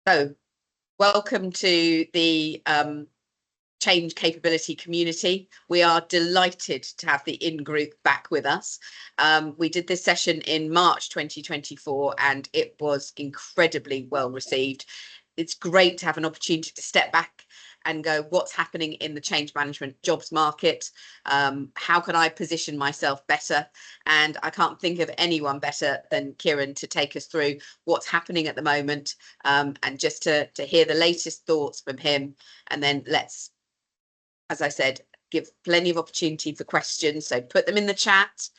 So, welcome to the change capability community. We are delighted to have the in-group back with us. We did this session in March 2024 and it was incredibly well received. It's great to have an opportunity to step back and go, what's happening in the change management jobs market? How can I position myself better? And I can't think of anyone better than Kieren to take us through what's happening at the moment, and just to hear the latest thoughts from him. And then let's, as I said, give plenty of opportunity for questions. So put them in the chat.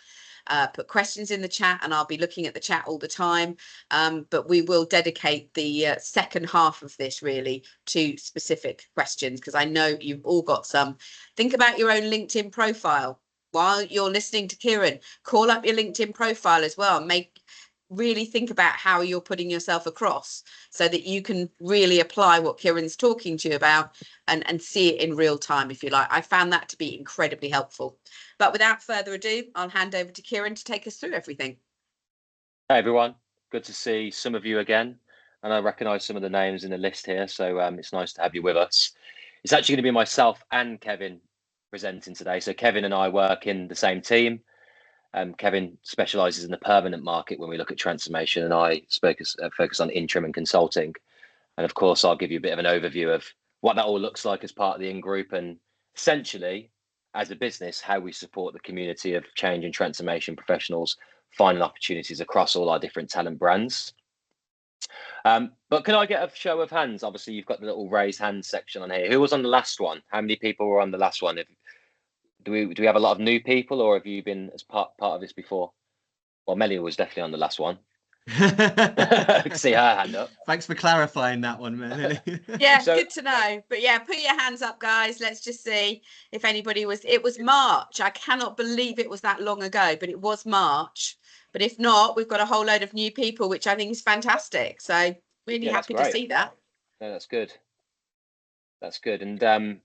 Put questions in the chat and I'll be looking at the chat all the time, but we will dedicate the second half of this really to specific questions, because I know you've all got some. Think about your own LinkedIn profile while you're listening to Kieren. Call up your LinkedIn profile as well. Really think about how you're putting yourself across so that you can really apply what Kieren's talking to you about and see it in real time, if you like. I found that to be incredibly helpful. But without further ado, I'll hand over to Kieren to take us through everything. Hey everyone, good to see some of you again. And I recognise some of the names in the list here, so it's nice to have you with us. It's actually going to be myself and Kevin presenting today. So Kevin and I work in the same team. Kevin specialises in the permanent market when we look at transformation, and I focus on interim and consulting. And of course, I'll give you a bit of an overview of what that all looks like as part of the in-group, and essentially, as a business, how we support the community of change and transformation professionals finding opportunities across all our different talent brands. But can I get a show of hands? Obviously, you've got the little raise hand section on here. Who was on the last one? How many people were on the last one? Do we have a lot of new people, or have you been as part of this before? Well, Melia was definitely on the last one. I can see her hand up. Thanks for clarifying that one, Melanie. Yeah, so, good to know. But yeah, put your hands up, guys. Let's just see if anybody was. It was March. I cannot believe it was that long ago, but it was March. But if not, we've got a whole load of new people, which I think is fantastic. So really happy to see that. No, that's good. That's good. And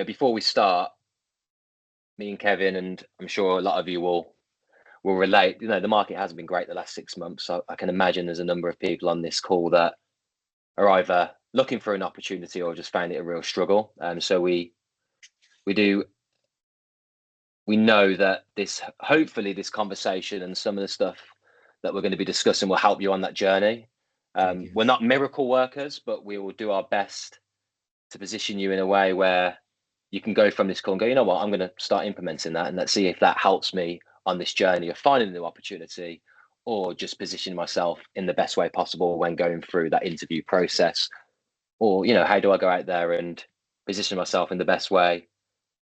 before we start, me and Kevin, and I'm sure a lot of you will relate. The market hasn't been great the last 6 months. So I can imagine there's a number of people on this call that are either looking for an opportunity or just find it a real struggle. So we know that hopefully this conversation and some of the stuff that we're going to be discussing will help you on that journey. We're not miracle workers, but we will do our best to position you in a way where you can go from this call and go, you know what, I'm going to start implementing that, and let's see if that helps me on this journey of finding a new opportunity, or just position myself in the best way possible when going through that interview process. Or, how do I go out there and position myself in the best way,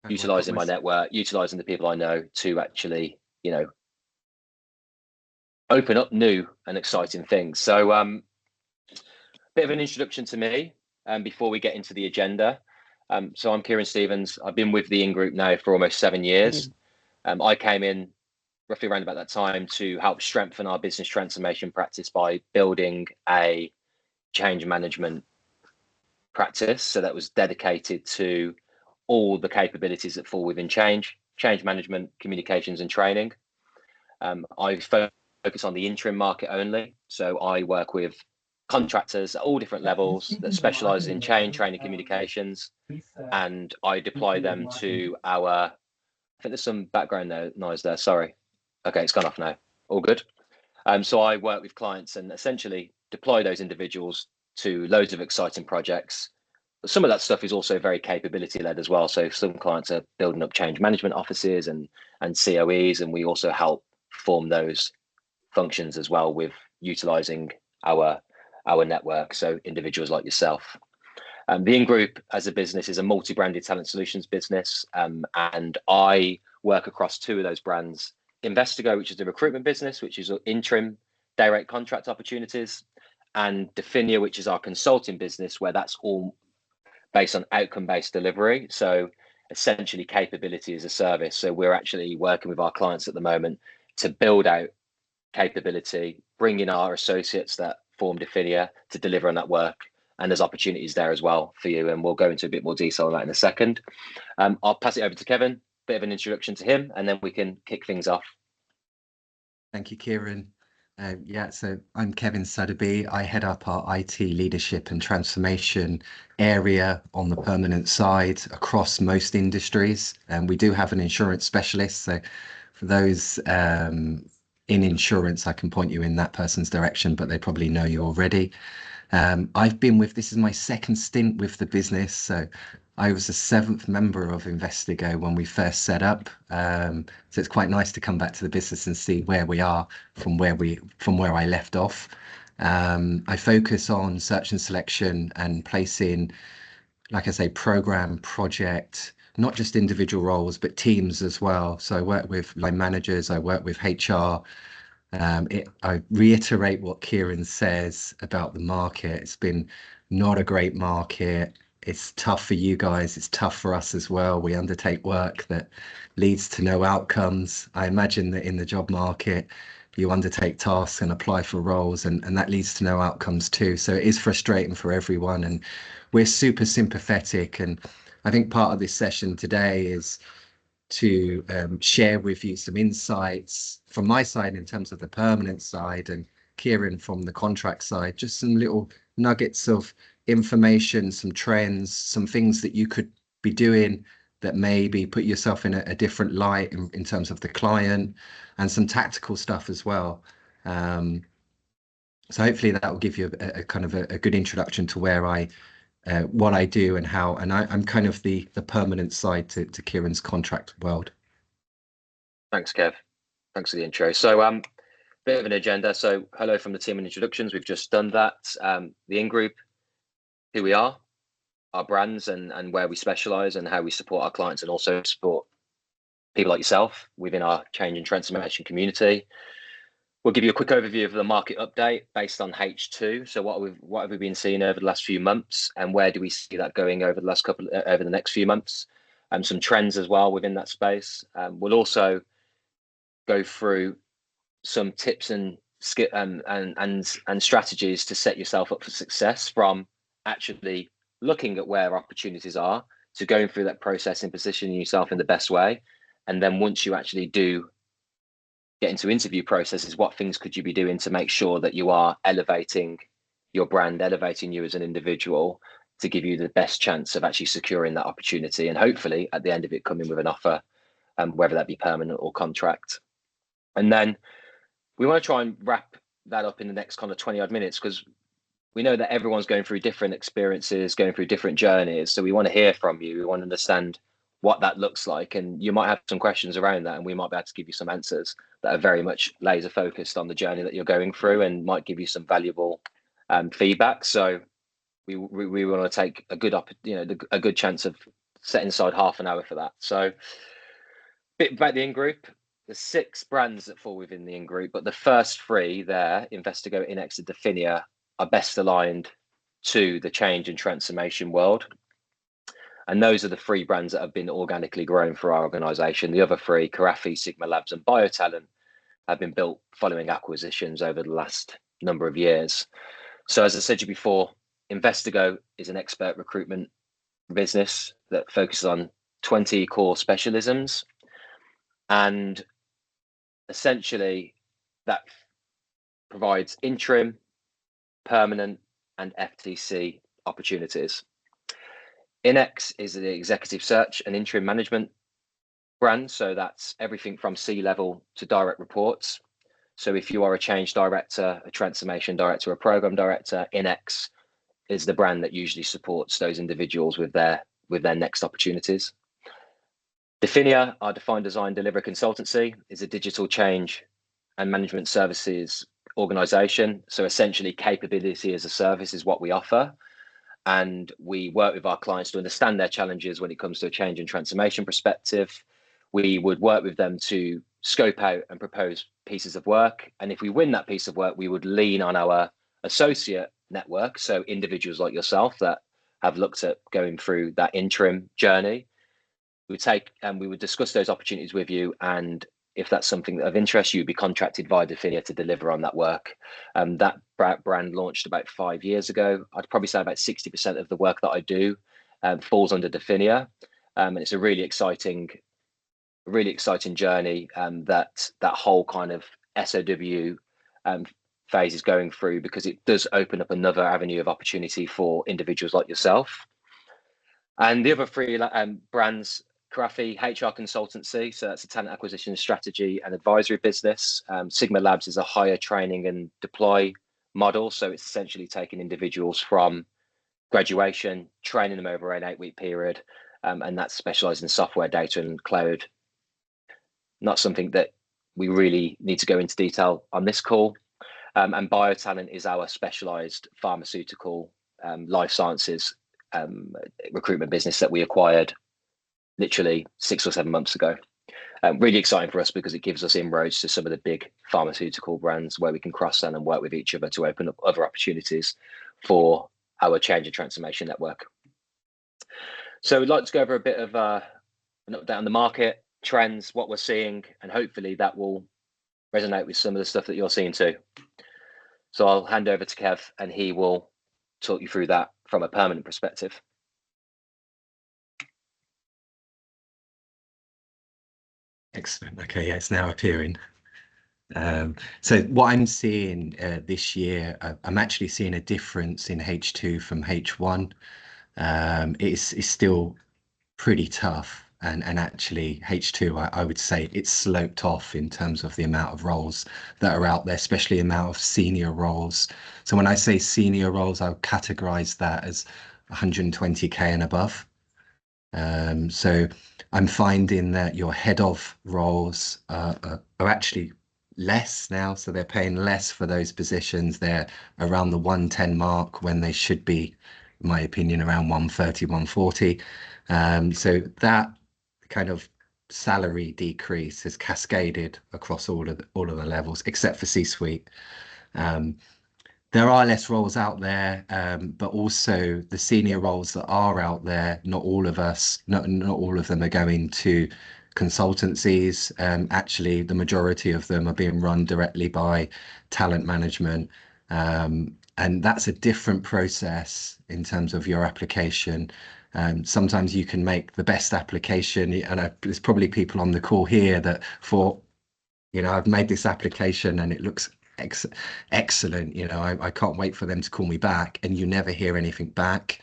utilising my network, utilising the people I know to actually, open up new and exciting things. So bit of an introduction to me before we get into the agenda. So I'm Kieren Stevens. I've been with the in-group now for almost 7 years. I came in roughly around about that time to help strengthen our business transformation practice by building a change management practice. So that was dedicated to all the capabilities that fall within change management, communications and training. I focus on the interim market only. So I work with contractors at all different levels that specialize in change, training, communications, and I deploy them to I think there's some background noise there, sorry. Okay, it's gone off now, all good. So I work with clients and essentially deploy those individuals to loads of exciting projects. But some of that stuff is also very capability led as well. So some clients are building up change management offices and COEs, and we also help form those functions as well with utilizing our network, so individuals like yourself. The in-group as a business is a multi-branded talent solutions business, and I work across 2 of those brands. Investigo, which is the recruitment business, which is interim direct contract opportunities, and Definia, which is our consulting business, where that's all based on outcome-based delivery. So essentially capability as a service. So we're actually working with our clients at the moment to build out capability, bring in our associates that form Definia to deliver on that work. And there's opportunities there as well for you. And we'll go into a bit more detail on that in a second. I'll pass it over to Kevin, bit of an introduction to him, and then we can kick things off. Thank you, Kieren. Yeah, so I'm Kevin Sotheby. I head up our IT leadership and transformation area on the permanent side across most industries. And we do have an insurance specialist. So for those in insurance, I can point you in that person's direction, but they probably know you already. This is my second stint with the business. So I was the seventh member of Investigo when we first set up. So it's quite nice to come back to the business and see where we are from where I left off. I focus on search and selection and placing, like I say, program, project, not just individual roles, but teams as well. So I work with line managers, I work with HR. I reiterate what Kieren says about the market. It's been not a great market. It's tough for you guys. It's tough for us as well. We undertake work that leads to no outcomes. I imagine that in the job market, you undertake tasks and apply for roles, and that leads to no outcomes too. So it is frustrating for everyone. And we're super sympathetic. And I think part of this session today is to share with you some insights from my side in terms of the permanent side, and Kieren from the contract side, just some little nuggets of information, some trends, some things that you could be doing that maybe put yourself in a different light in terms of the client, and some tactical stuff as well. So hopefully that will give you a kind of a good introduction to where what I do and how, and I'm kind of the permanent side to Kieren's contract world. Thanks, Kev. Thanks for the intro. So bit of an agenda. So hello from the team and introductions. We've just done that. The in-group, who we are, our brands and where we specialize and how we support our clients, and also support people like yourself within our change and transformation community. We'll give you a quick overview of the market update based on H2. So what have we been seeing over the last few months, and where do we see that going over the next few months? Some trends as well within that space. We'll also go through some tips and strategies to set yourself up for success, from actually looking at where opportunities are to going through that process and positioning yourself in the best way. And then once you actually do get into interview processes, what things could you be doing to make sure that you are elevating your brand, elevating you as an individual, to give you the best chance of actually securing that opportunity, and hopefully at the end of it coming with an offer, whether that be permanent or contract. And then we want to try and wrap that up in the next kind of 20 odd minutes, because we know that everyone's going through different experiences, going through different journeys. So we want to hear from you. We want to understand what that looks like. And you might have some questions around that, and we might be able to give you some answers that are very much laser focused on the journey that you're going through, and might give you some valuable feedback. So we want to take a good chance of setting aside half an hour for that. So a bit about the in-group. There's 6 brands that fall within the in-group, but the first 3 there, Investigo, Inex and Definia, are best aligned to the change and transformation world. And those are the 3 brands that have been organically grown for our organization. The other 3, Karafi, Sigma Labs and Biotalent, have been built following acquisitions over the last number of years. So as I said to you before, Investigo is an expert recruitment business that focuses on 20 core specialisms. And essentially that provides interim, permanent and FTC opportunities. Inex is the executive search and interim management brand. So that's everything from C-level to direct reports. So if you are a change director, a transformation director, a program director, Inex is the brand that usually supports those individuals with their next opportunities. Definia, our Define Design Deliver consultancy, is a digital change and management services organization. So essentially capability as a service is what we offer. And we work with our clients to understand their challenges when it comes to a change and transformation perspective. We would work with them to scope out and propose pieces of work. And if we win that piece of work, we would lean on our associate network. So individuals like yourself that have looked at going through that interim journey. We would discuss those opportunities with you, and if that's something of interest, you'd be contracted via Definia to deliver on that work. That brand launched about 5 years ago. I'd probably say about 60% of the work that I do falls under Definia, and it's a really exciting journey. That whole kind of SOW phase is going through, because it does open up another avenue of opportunity for individuals like yourself. And the other three brands, Karafi, HR consultancy, so that's a talent acquisition strategy and advisory business. Sigma Labs is a hire, training and deploy model, so it's essentially taking individuals from graduation, training them over an 8-week period, and that's specialised in software, data and cloud. Not something that we really need to go into detail on this call. And BioTalent is our specialised pharmaceutical life sciences recruitment business that we acquired literally 6 or 7 months ago. Really exciting for us because it gives us inroads to some of the big pharmaceutical brands where we can cross-sell and work with each other to open up other opportunities for our change and transformation network. So we'd like to go over a bit of an update on the market, trends, what we're seeing, and hopefully that will resonate with some of the stuff that you're seeing too. So I'll hand over to Kev and he will talk you through that from a permanent perspective. Excellent. Okay, yeah, it's now appearing. So what I'm seeing this year, I'm actually seeing a difference in H2 from H1. It's still pretty tough, and actually H2, I would say it's sloped off in terms of the amount of roles that are out there, especially the amount of senior roles. So when I say senior roles, I'll categorize that as 120k and above. So I'm finding that your head of roles are actually less now, so they're paying less for those positions. They're around the 110 mark when they should be, in my opinion, around 130, 140. So that kind of salary decrease has cascaded across all of the levels except for C-suite. There are less roles out there, but also the senior roles that are out there, not all of them are going to consultancies. Actually, the majority of them are being run directly by talent management. And that's a different process in terms of your application. Sometimes you can make the best application, and there's probably people on the call here that thought, I've made this application and it looks excellent. I can't wait for them to call me back, and you never hear anything back.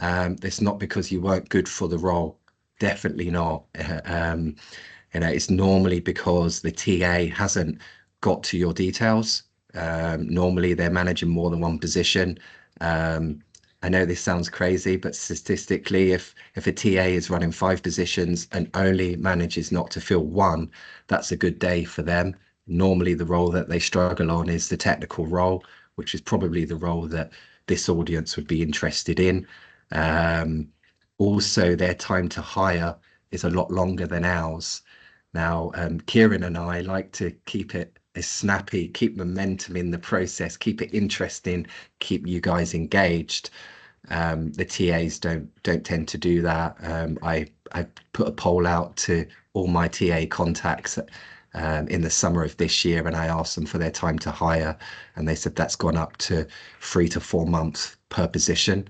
It's not because you weren't good for the role. Definitely not. It's normally because the TA hasn't got to your details. Normally they're managing more than one position. I know this sounds crazy, but statistically, if a TA is running 5 positions and only manages not to fill one, that's a good day for them. Normally the role that they struggle on is the technical role, which is probably the role that this audience would be interested in. Also, their time to hire is a lot longer than ours. Now, Kieren and I like to keep it as snappy, keep momentum in the process, keep it interesting, keep you guys engaged. The TAs don't tend to do that. I put a poll out to all my TA contacts in the summer of this year, and I asked them for their time to hire, and they said that's gone up to 3 to 4 months per position,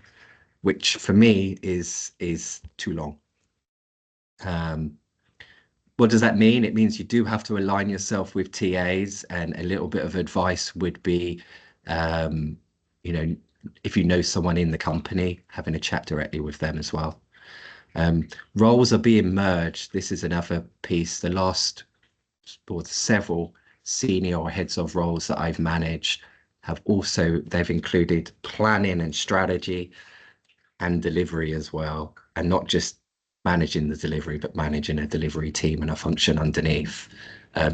which for me is too long. What does that mean? It means you do have to align yourself with TAs, and a little bit of advice would be, if you know someone in the company, having a chat directly with them as well. Roles are being merged. This is another piece. The last several senior or heads of roles that I've managed they've included planning and strategy and delivery as well, and not just managing the delivery, but managing a delivery team and a function underneath.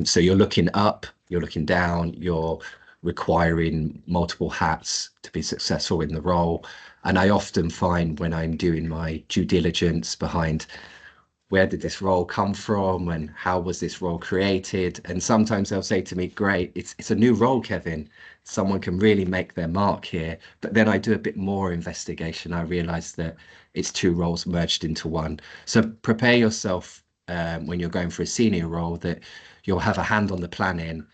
So you're looking up, you're looking down, you're requiring multiple hats to be successful in the role. And I often find when I'm doing my due diligence behind where did this role come from and how was this role created, and sometimes they'll say to me, great, it's a new role, Kevin, someone can really make their mark here. But then I do a bit more investigation, I realize that it's 2 roles merged into one. So prepare yourself when you're going for a senior role that you'll have a hand on the planning,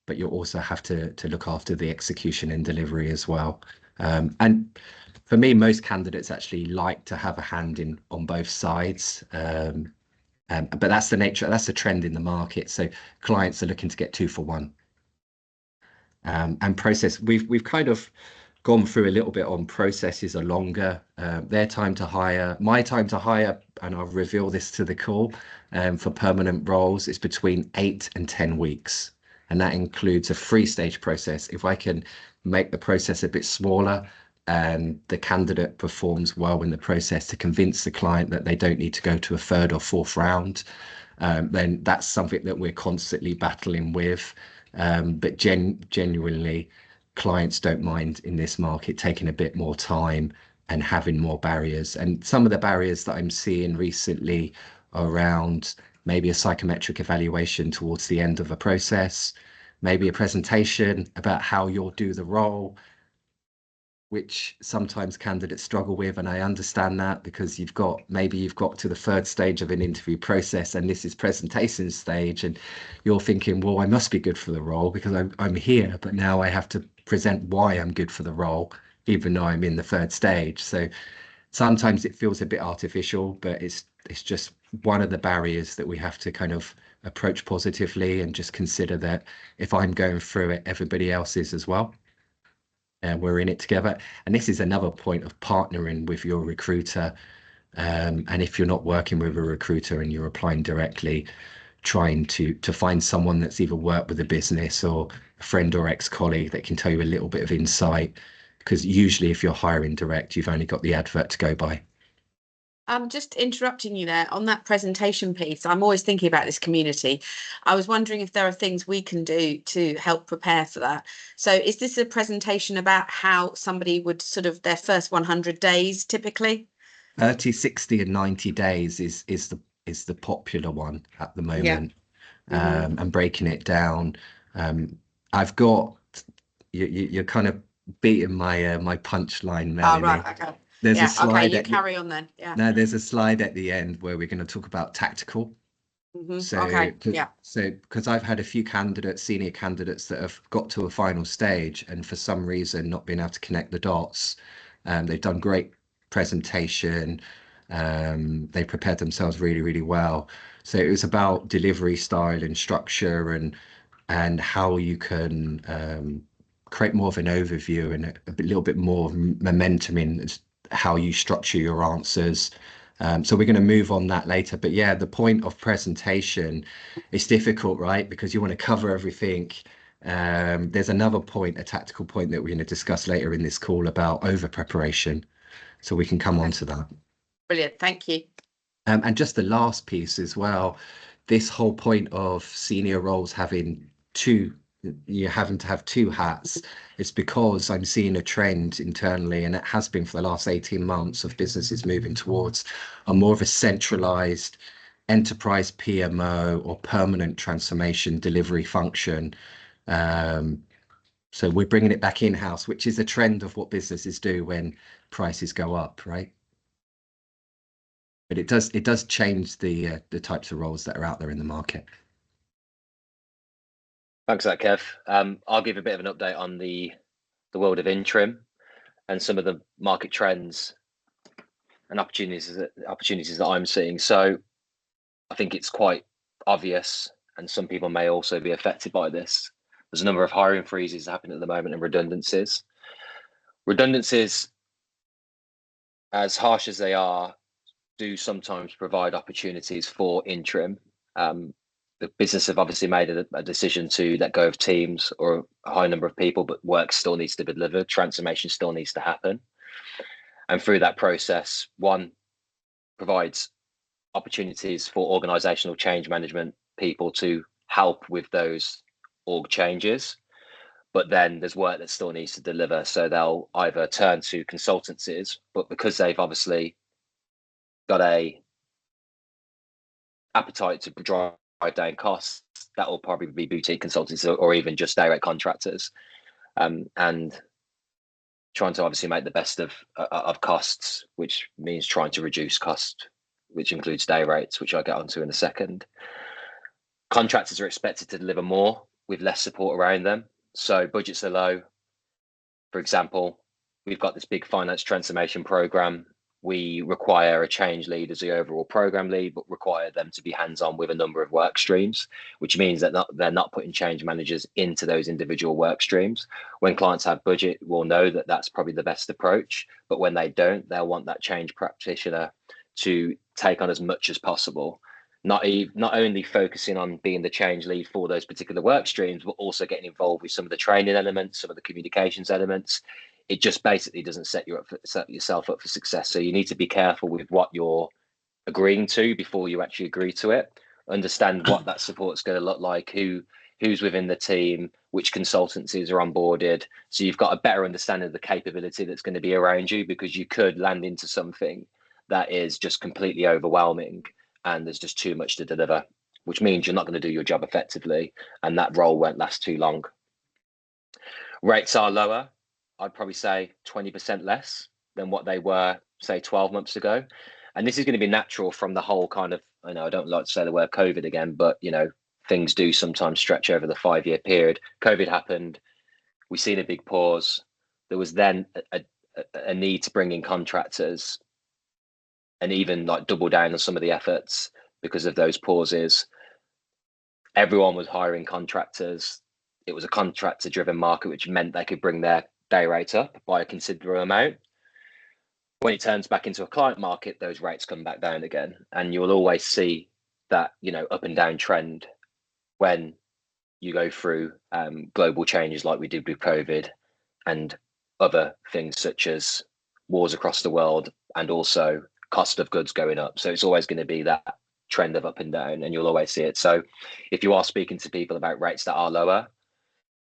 but you'll also have to look after the execution and delivery as well. And for me, most candidates actually like to have a hand in on both sides. But that's the trend in the market. So clients are looking to get 2 for 1. And process, we've kind of gone through a little bit on processes are longer. Their time to hire, my time to hire, and I'll reveal this to the call, for permanent roles is between 8 and 10 weeks. And that includes a 3-stage process. If I can make the process a bit smaller and the candidate performs well in the process to convince the client that they don't need to go to a 3rd or 4th round, then that's something that we're constantly battling with. But genuinely, clients don't mind in this market taking a bit more time and having more barriers. And some of the barriers that I'm seeing recently around maybe a psychometric evaluation towards the end of a process, maybe a presentation about how you'll do the role, which sometimes candidates struggle with. And I understand that, because you've got to the 3rd stage of an interview process and this is presentation stage, and you're thinking, well, I must be good for the role because I'm here, but now I have to present why I'm good for the role, even though I'm in the 3rd stage. So sometimes it feels a bit artificial, but it's just one of the barriers that we have to kind of approach positively, and just consider that if I'm going through it, everybody else is as well. And we're in it together. And this is another point of partnering with your recruiter. And if you're not working with a recruiter and you're applying directly, trying to find someone that's either worked with a business or a friend or ex-colleague that can tell you a little bit of insight, because usually if you're hiring direct, you've only got the advert to go by. I'm just interrupting you there on that presentation piece. I'm always thinking about this community. I was wondering if there are things we can do to help prepare for that. So is this a presentation about how somebody would sort of their first 100 days typically? 30, 60 and 90 days is the popular one at the moment. And breaking it down. I've got you're kind of beating my punchline, Melanie. Oh, right, okay. There's a slide. Okay, you carry on then. Yeah. No, there's a slide at the end where we're going to talk about tactical. So, Okay. Yeah. So because I've had a few candidates, senior candidates, that have got to a final stage and for some reason not been able to connect the dots. They've done great presentation. They prepared themselves really, really well. So it was about delivery style and structure, and how you can create more of an overview and a little bit more momentum in how you structure your answers. So we're going to move on that later. But yeah, the point of presentation is difficult, right? Because you want to cover everything. There's another point, a tactical point, that we're going to discuss later in this call about over preparation. So we can come on to that. Brilliant. Thank you. And just the last piece as well, this whole point of senior roles having you having to have 2 hats. It's because I'm seeing a trend internally, and it has been for the last 18 months, of businesses moving towards a more of a centralized enterprise PMO or permanent transformation delivery function. So we're bringing it back in-house, which is a trend of what businesses do when prices go up, right? But it does change the types of roles that are out there in the market. Thanks for that, Kev. I'll give a bit of an update on the world of interim and some of the market trends and opportunities that I'm seeing. So I think it's quite obvious, and some people may also be affected by this. There's a number of hiring freezes happening at the moment, and redundancies. Redundancies, as harsh as they are, do sometimes provide opportunities for interim. The business have obviously made a decision to let go of teams or a high number of people, but work still needs to be delivered. Transformation still needs to happen. And through that process, one provides opportunities for organizational change management people to help with those org changes. But then there's work that still needs to deliver. So they'll either turn to consultancies, but because they've obviously got a appetite to drive down costs, that will probably be boutique consultants or even just direct contractors, and trying to obviously make the best of costs, which means trying to reduce cost, which includes day rates, which I'll get onto in a second. Contractors are expected to deliver more with less support around them, so budgets are low. For example, we've got this big finance transformation program we require a change lead as the overall program lead, but require them to be hands-on with a number of work streams, which means that they're not putting change managers into those individual work streams. When clients have budget, we'll know that that's probably the best approach, but when they don't, they'll want that change practitioner to take on as much as possible. Not only focusing on being the change lead for those particular work streams, but also getting involved with some of the training elements, some of the communications elements. It just basically doesn't set yourself up for success. So you need to be careful with what you're agreeing to before you actually agree to it. Understand what that support's going to look like, who's within the team, which consultancies are onboarded. So you've got a better understanding of the capability that's going to be around you, because you could land into something that is just completely overwhelming and there's just too much to deliver, which means you're not going to do your job effectively and that role won't last too long. Rates are lower. I'd probably say 20% less than what they were, say, 12 months ago. And this is going to be natural from the whole kind of, I know I don't like to say the word COVID again, but, you know, things do sometimes stretch over the 5-year period. COVID happened. We've seen a big pause. There was then a need to bring in contractors and even like double down on some of the efforts because of those pauses. Everyone was hiring contractors. It was a contractor driven market, which meant they could bring their day rate up by a considerable amount. When it turns back into a client market, those rates come back down again, and you'll always see that, you know, up and down trend when you go through global changes like we did with COVID and other things such as wars across the world and also cost of goods going up. So it's always going to be that trend of up and down, and you'll always see it. So if you are speaking to people about rates that are lower,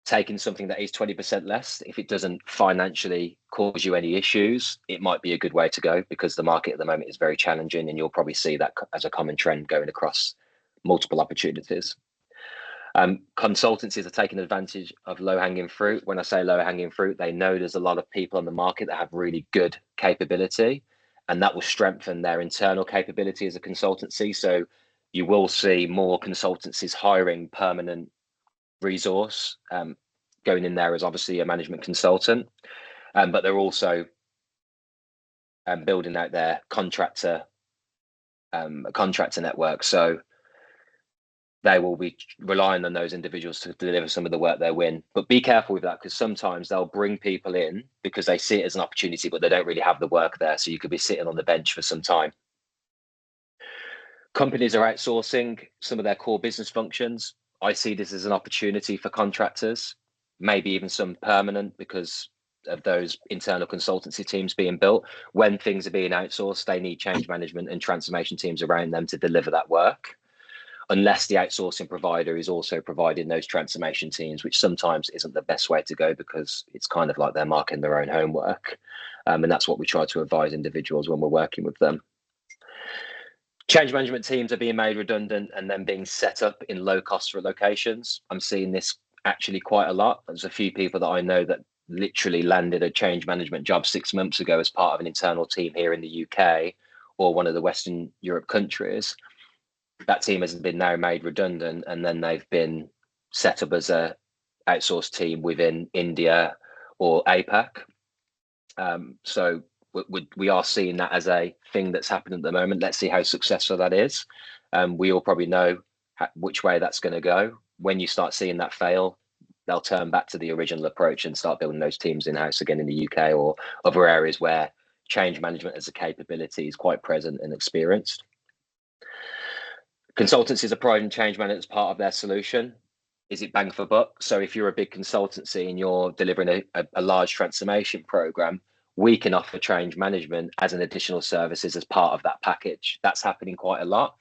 taking something that is 20% less, if it doesn't financially cause you any issues, it might be a good way to go, because the market at the moment is very challenging, and you'll probably see that as a common trend going across multiple opportunities. Consultancies are taking advantage of low-hanging fruit. When I say low-hanging fruit, they know there's a lot of people on the market that have really good capability, and that will strengthen their internal capability as a consultancy. So you will see more consultancies hiring permanent resource going in there as obviously a management consultant, but they're also building out their contractor network. So they will be relying on those individuals to deliver some of the work they win. But be careful with that, because sometimes they'll bring people in because they see it as an opportunity, but they don't really have the work there. So you could be sitting on the bench for some time. Companies are outsourcing some of their core business functions. I see this as an opportunity for contractors, maybe even some permanent, because of those internal consultancy teams being built. When things are being outsourced, they need change management and transformation teams around them to deliver that work, unless the outsourcing provider is also providing those transformation teams, which sometimes isn't the best way to go, because it's kind of like they're marking their own homework. And that's what we try to advise individuals when we're working with them. Change management teams are being made redundant and then being set up in low cost locations. I'm seeing this actually quite a lot. There's a few people that I know that literally landed a change management job 6 months ago as part of an internal team here in the UK or one of the Western Europe countries. That team has been now made redundant, and then they've been set up as a outsourced team within India or APAC. So we are seeing that as a thing that's happening at the moment. Let's see how successful that is. We all probably know which way that's going to go. When you start seeing that fail, they'll turn back to the original approach and start building those teams in-house again in the UK or other areas where change management as a capability is quite present and experienced. Consultancies are providing change management as part of their solution. Is it bang for buck? So if you're a big consultancy and you're delivering a large transformation program, we can offer change management as an additional services as part of that package. That's happening quite a lot.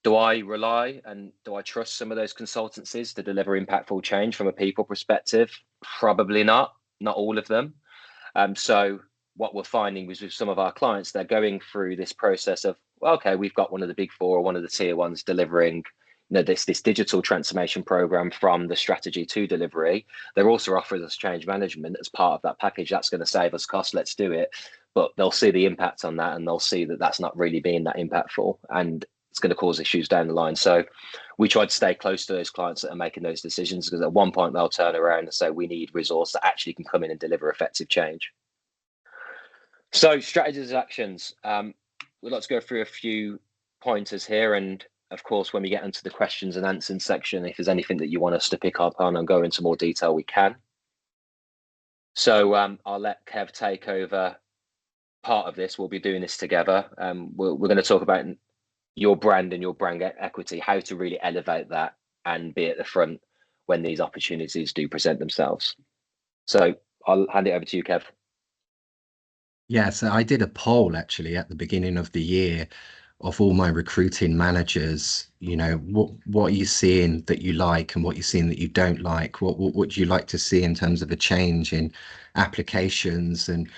Do I rely and do I trust some of those consultancies to deliver impactful change from a people perspective? Probably not all of them. So what we're finding is with some of our clients, they're going through this process of, well, okay, we've got one of the big four or one of the tier ones delivering this digital transformation program from the strategy to delivery. They're also offering us change management as part of that package. That's going to save us costs. Let's do it. But they'll see the impact on that, and they'll see that that's not really being that impactful, and it's going to cause issues down the line. So we try to stay close to those clients that are making those decisions, because at one point they'll turn around and say, we need resource that actually can come in and deliver effective change. So strategies and actions. We'd like to go through a few pointers here, and of course, when we get into the questions and answers section, if there's anything that you want us to pick up on and go into more detail, we can. So I'll let Kev take over part of this. We'll be doing this together. We're going to talk about your brand and your brand equity, how to really elevate that and be at the front when these opportunities do present themselves. So I'll hand it over to you, Kev. Yeah, so I did a poll actually at the beginning of the year of all my recruiting managers. You know, what are you seeing that you like and what you're seeing that you don't like? What do you like to see in terms of a change in applications? And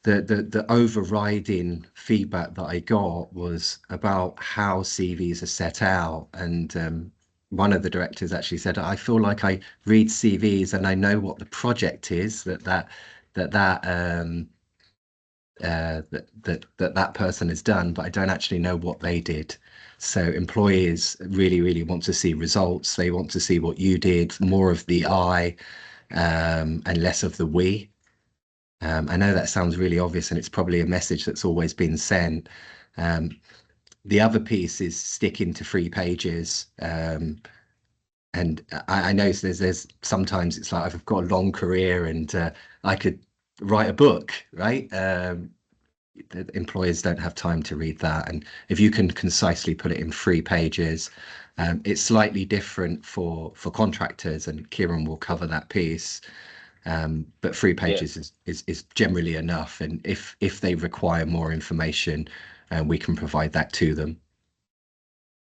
the overriding feedback that I got was about how CVs are set out. And one of the directors actually said, I feel like I read CVs and I know what the project is that person has done, but I don't actually know what they did. So employers really want to see results. They want to see what you did, more of the I, and less of the we. I know that sounds really obvious, and it's probably a message that's always been sent. The other piece is sticking to 3 pages. And I know there's sometimes it's like I've got a long career and I could write a book, right? The employers don't have time to read that, and if you can concisely put it in 3 pages, it's slightly different for contractors, and Kieren will cover that piece. But 3 pages is generally enough, and if they require more information, we can provide that to them.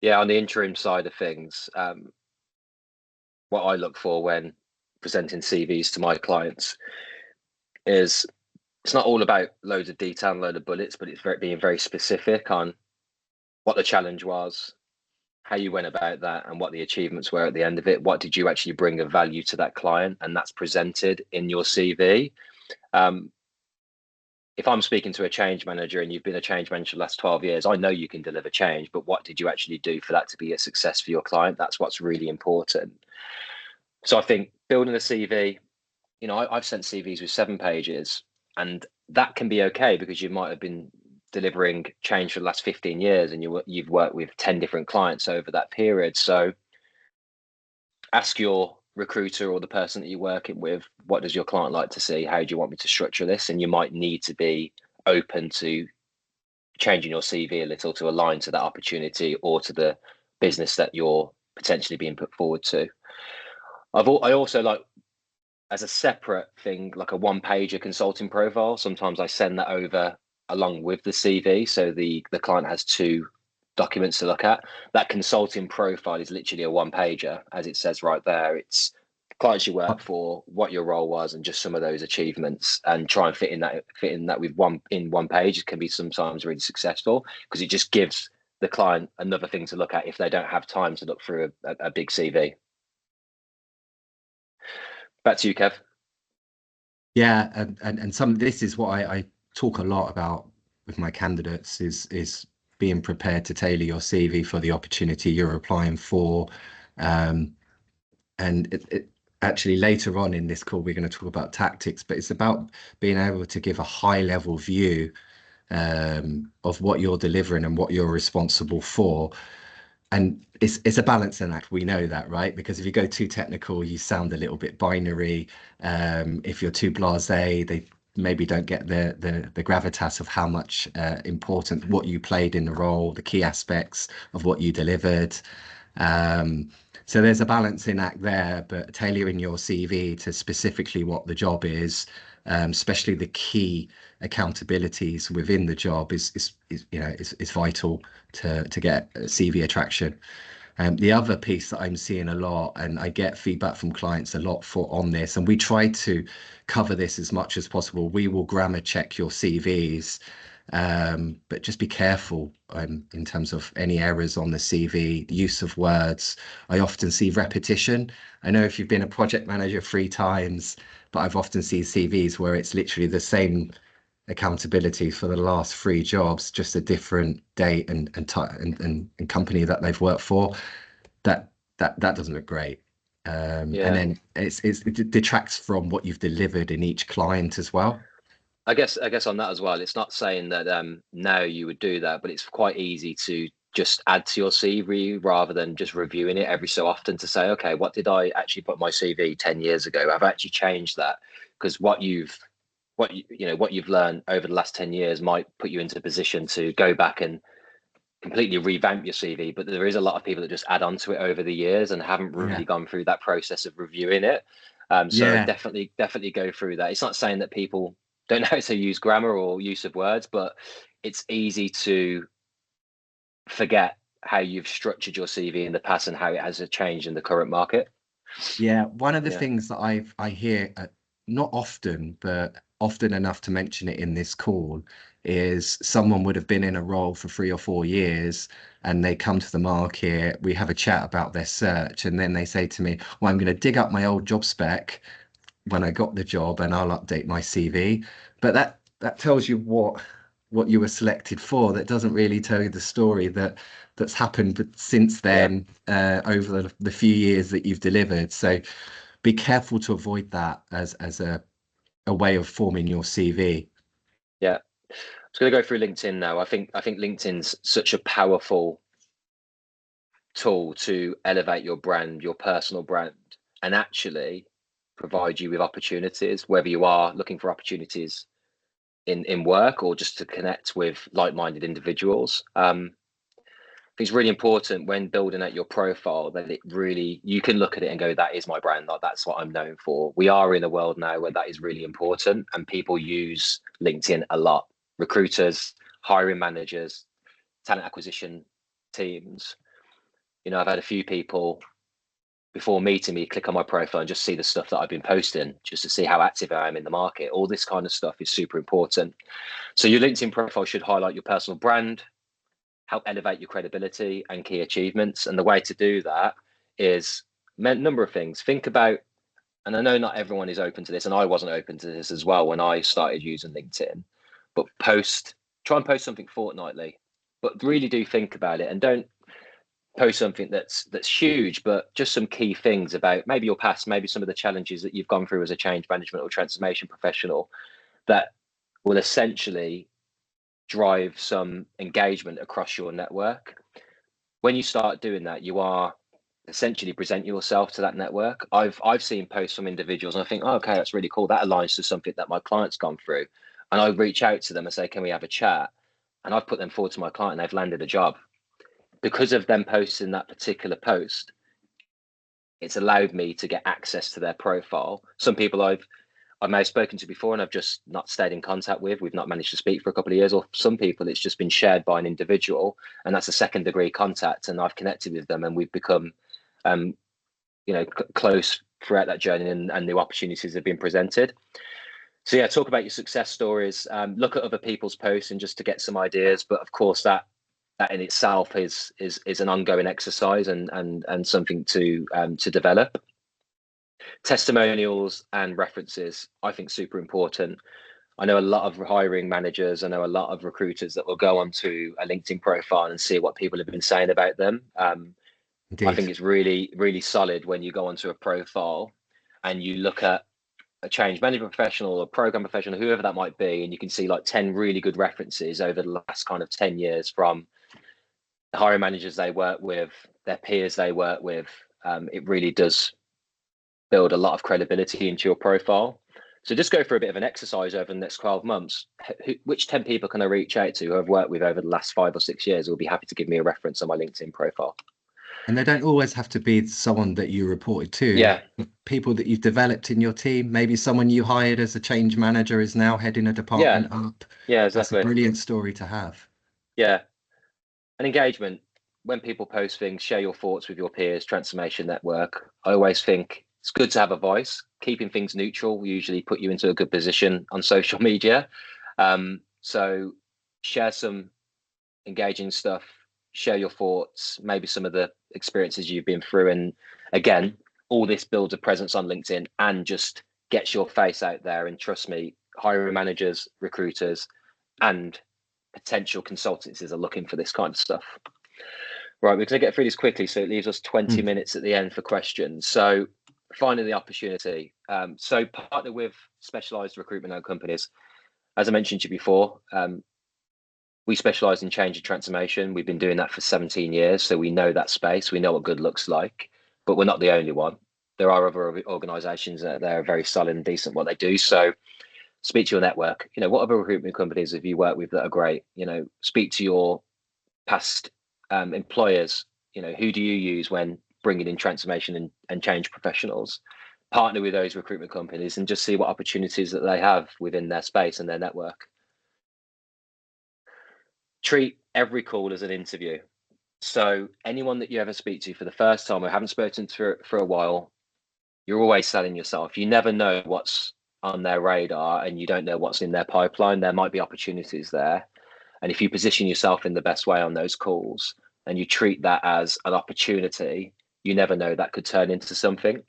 Yeah, on the interim side of things, what I look for when presenting CVs to my clients is it's not all about loads of detail and load of bullets, but it's being very specific on what the challenge was, how you went about that, and what the achievements were at the end of it. What did you actually bring of value to that client? And that's presented in your CV. If I'm speaking to a change manager and you've been a change manager the last 12 years, I know you can deliver change, but what did you actually do for that to be a success for your client? That's what's really important. So I think building a CV, you know, I've sent CVs with 7 pages, and that can be okay because you might have been delivering change for the last 15 years and you've worked with 10 different clients over that period. So ask your recruiter or the person that you're working with, what does your client like to see? How do you want me to structure this? And you might need to be open to changing your CV a little to align to that opportunity or to the business that you're potentially being put forward to. I also like, as a separate thing, like a 1-pager consulting profile. Sometimes I send that over along with the CV, so the client has 2 documents to look at. That consulting profile is literally a 1-pager, as it says right there. It's clients you work for, what your role was, and just some of those achievements, and try and fit in that with 1 page. It can be sometimes really successful because it just gives the client another thing to look at if they don't have time to look through a big CV. Back to you, Kev. Yeah, and this is what I talk a lot about with my candidates is being prepared to tailor your CV for the opportunity you're applying for. And actually later on in this call, we're going to talk about tactics, but it's about being able to give a high level view of what you're delivering and what you're responsible for. And it's a balancing act. We know that, right? Because if you go too technical, you sound a little bit binary. If you're too blasé, they maybe don't get the gravitas of how much important what you played in the role, the key aspects of what you delivered. So there's a balancing act there, but tailoring your CV to specifically what the job is, especially the key accountabilities within the job is vital to get CV attraction. The other piece that I'm seeing a lot, and I get feedback from clients a lot on this, and we try to cover this as much as possible. We will grammar check your CVs, but just be careful in terms of any errors on the CV, the use of words. I often see repetition. I know if you've been a project manager 3 times, but I've often seen CVs where it's literally the same accountability for the last 3 jobs, just a different date and company that they've worked for. That doesn't look great. And then it detracts from what you've delivered in each client as well. I guess on that as well, it's not saying that now you would do that, but it's quite easy to just add to your CV rather than just reviewing it every so often to say, okay, what did I actually put my CV 10 years ago? I've actually changed that, because what you've learned over the last 10 years might put you into a position to go back and completely revamp your CV. But there is a lot of people that just add on to it over the years and haven't really gone through that process of reviewing it. So definitely go through that. It's not saying that people don't know how to use grammar or use of words, but it's easy to forget how you've structured your CV in the past and how it has changed in the current market. Yeah, one of the things that I hear not often, but often enough to mention it in this call, is someone would have been in a role for 3 or 4 years and they come to the market, we have a chat about their search, and then they say to me, well, I'm going to dig up my old job spec when I got the job and I'll update my CV. But that tells you what you were selected for. That doesn't really tell you the story that's happened since then, over the few years that you've delivered. So be careful to avoid that as a way of forming your CV. Yeah. I'm just going to go through LinkedIn now. I think LinkedIn's such a powerful tool to elevate your brand, your personal brand, and actually provide you with opportunities, whether you are looking for opportunities in work or just to connect with like-minded individuals. I think it's really important when building out your profile that you can look at it and go, that is my brand, like that's what I'm known for. We are in a world now where that is really important, and people use LinkedIn a lot. Recruiters, hiring managers, talent acquisition teams. I've had a few people before meeting me click on my profile and just see the stuff that I've been posting, just to see how active I am in the market. All this kind of stuff is super important. So your LinkedIn profile should highlight your personal brand, help elevate your credibility and key achievements. And the way to do that is a number of things. Think about, and I know not everyone is open to this, and I wasn't open to this as well when I started using LinkedIn, but try and post something fortnightly, but really do think about it, and don't post something that's huge, but just some key things about maybe your past, maybe some of the challenges that you've gone through as a change management or transformation professional that will essentially drive some engagement across your network. When you start doing that, you are essentially present yourself to that network. I've seen posts from individuals and I think, oh, okay, that's really cool. That aligns to something that my client's gone through. And I reach out to them and say, can we have a chat? And I've put them forward to my client and they've landed a job. Because of them posting that particular post, it's allowed me to get access to their profile. Some people I may have spoken to before and I've just not stayed in contact with. We've not managed to speak for a couple of years, or some people it's just been shared by an individual and that's a second degree contact, and I've connected with them and we've become close throughout that journey, and new opportunities have been presented. So yeah, talk about your success stories, look at other people's posts and just to get some ideas. But of course that in itself is an ongoing exercise and something to develop. Testimonials and references, I think, super important. I know a lot of hiring managers, I know a lot of recruiters that will go onto a LinkedIn profile and see what people have been saying about them. I think it's really, really solid when you go onto a profile and you look at a change management professional or program professional, whoever that might be, and you can see like 10 really good references over the last kind of 10 years from the hiring managers they work with, their peers they work with. It really does build a lot of credibility into your profile. So just go for a bit of an exercise over the next 12 months. Which 10 people can I reach out to who I've worked with over the last 5 or 6 years who will be happy to give me a reference on my LinkedIn profile? And they don't always have to be someone that you reported to. Yeah. People that you've developed in your team, maybe someone you hired as a change manager is now heading a department up. Yeah, exactly. That's a brilliant story to have. Yeah. And engagement. When people post things, share your thoughts with your peers, transformation network. I always think it's good to have a voice. Keeping things neutral will usually put you into a good position on social media. So share some engaging stuff, share your thoughts, maybe some of the experiences you've been through. And again, all this builds a presence on LinkedIn and just gets your face out there. And trust me, hiring managers, recruiters, and potential consultancies are looking for this kind of stuff. Right, we're going to get through this quickly, so it leaves us 20 minutes at the end for questions. So finding the opportunity. So partner with specialized recruitment companies. As I mentioned to you before, we specialise in change and transformation. We've been doing that for 17 years, so we know that space. We know what good looks like, but we're not the only one. There are other organisations that are very solid and decent at what they do. So speak to your network. What other recruitment companies have you worked with that are great? Speak to your past employers. Who do you use when bringing in transformation and change professionals? Partner with those recruitment companies and just see what opportunities that they have within their space and their network. Treat every call as an interview. So anyone that you ever speak to for the first time or haven't spoken to for a while, you're always selling yourself. You never know what's on their radar and you don't know what's in their pipeline. There might be opportunities there. And if you position yourself in the best way on those calls and you treat that as an opportunity, you never know, that could turn into something.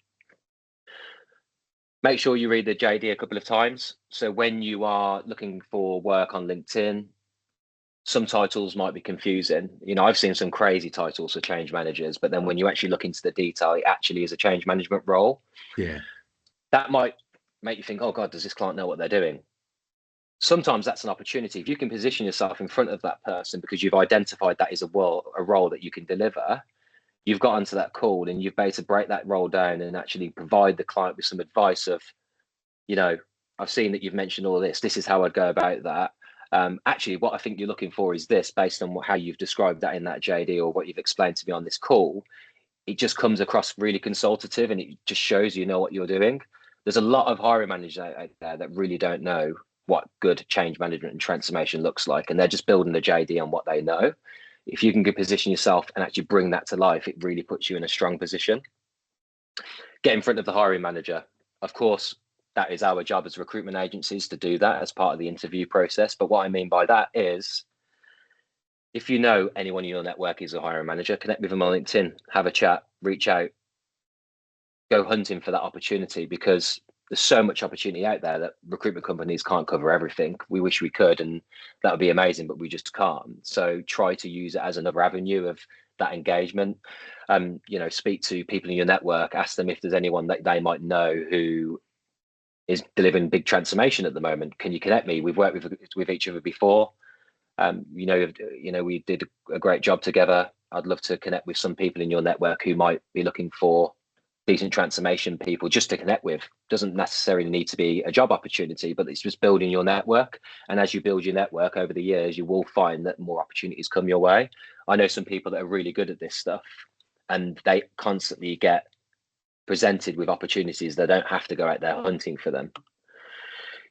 Make sure you read the JD a couple of times. So when you are looking for work on LinkedIn, some titles might be confusing. I've seen some crazy titles for change managers, but then when you actually look into the detail, it actually is a change management role. Yeah. That might make you think, oh God, does this client know what they're doing? Sometimes that's an opportunity. If you can position yourself in front of that person because you've identified that is a role that you can deliver, you've got onto that call and you've been able to break that role down and actually provide the client with some advice of, I've seen that you've mentioned all this. This is how I'd go about that. Actually, what I think you're looking for is this, based on how you've described that in that JD or what you've explained to me on this call. It just comes across really consultative and it just shows you know what you're doing. There's a lot of hiring managers out there that really don't know what good change management and transformation looks like, and they're just building the JD on what they know. If you can position yourself and actually bring that to life, it really puts you in a strong position. Get in front of the hiring manager. Of course, that is our job as recruitment agencies to do that as part of the interview process. But what I mean by that is, if you know anyone in your network is a hiring manager, connect with them on LinkedIn, have a chat, reach out, go hunting for that opportunity, because there's so much opportunity out there that recruitment companies can't cover everything. We wish we could, and that would be amazing, but we just can't. So try to use it as another avenue of that engagement. Speak to people in your network, ask them if there's anyone that they might know who is delivering big transformation at the moment. Can you connect me? We've worked with each other before. We did a great job together. I'd love to connect with some people in your network who might be looking for decent transformation people just to connect with. Doesn't necessarily need to be a job opportunity, but it's just building your network. And as you build your network over the years, you will find that more opportunities come your way. I know some people that are really good at this stuff and they constantly get presented with opportunities. They don't have to go out there hunting for them.